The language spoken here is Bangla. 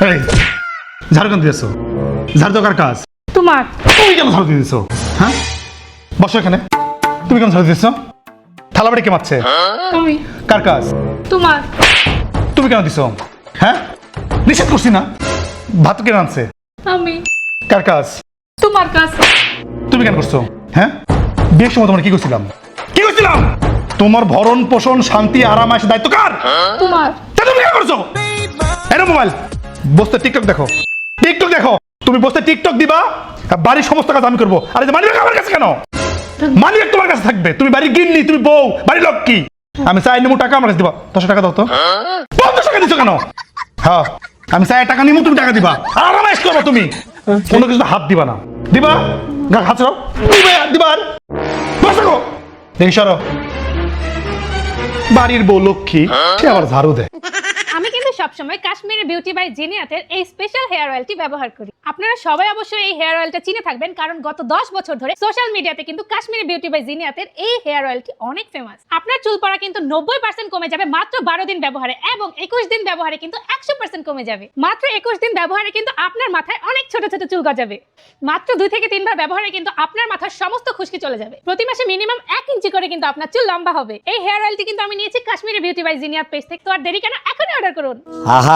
এই ঝাড়ু কেন দিয়েছো? ঝাড়ু তো কার কাজ? তোমার। তুমি কেন ঝাড়ু দিয়ে দিছো? হ্যাঁ, বসো এখানে। তুমি কেন ঝাড়ু দিয়েছো? থালা বাড়ি কে মারছে? তুমি। কার কাজ? তোমার। তুমি কেন দিছো? হ্যাঁ, নিষেধ করছি না। ভাত কে রাঁধছে? আমি। কার কাজ? তোমার কাজ। তুমি কেন করছো? হ্যাঁ, বিয়ের সময় তোমার কি করছিলাম? কি করছিলাম? তোমার ভরণ পোষণ শান্তি আরাম আয়েশের দায়িত্ব কার? তোমার। তা তুমি কি করছো? এনো মোবাইল বসতে টিকটক দেখো, টিকটক দেখো। তুমি বসতে টিকটক দিবা আর বাড়ির সমস্ত কাজ আমি করবো। আর এই যে মানিব্যাগ আমার কাছে কেন? মানিব্যাগ তোমার কাছে থাকবে। তুমি বাড়ির গিন্নি, তুমি বউ, বাড়ির লক্ষ্মী। আমি চাই নিমু টাকা আমার কাছে দিবা। 10 টাকা দাও তো। 50 টাকা দিছো কেন? হ্যাঁ, আমি চাই টাকা নিমু, তুমি টাকা দিবা। আর আরামাইশ করবা তুমি। কোনো কিছু হাত দিবা না। দিবা? গা হাত ছাড়াও। দিবা আর বসে গো। দেখি সরো। বাড়ির বউ লক্ষ্মী, সে আবার ঝাড়ু দেয়। আমি কিন্তু সবসময় কাশ্মীরি বিউটি বাই জিনিয়াতের এই স্পেশাল হেয়ার অয়েলটি ব্যবহার করি। আপনারা সবাই অবশ্যই এই হেয়ার অয়েলটা চিনে থাকবেন, কারণ গত 10 বছর ধরে সোশ্যাল মিডিয়াতে কিন্তু কাশ্মীরি বিউটি বাই জিনিয়াতের এই হেয়ার অয়েলটি অনেক ফেমাস। আপনার চুল পড়া কিন্তু 90% কমে যাবে মাত্র 12 দিন ব্যবহারে, এবং 21 দিন ব্যবহারে কিন্তু 100% কমে যাবে। মাত্র 21 দিন ব্যবহারে কিন্তু আপনার মাথায় অনেক ছোট ছোট চুল গজাবে। মাত্র 2 থেকে 3 বার ব্যবহারে কিন্তু আপনার মাথার সমস্ত খুশকি চলে যাবে। প্রতি মাসে মিনিমাম 1 ইঞ্চি করে কিন্তু আপনার চুল লম্বা হবে। এই হেয়ার অয়েলটি কিন্তু আমি নিয়েছি কাশ্মীরি বিউটি বাই জিনিয়াত পেজ থেকে। তো আর দেরি কেন, এখনই অর্ডার করুন। আহা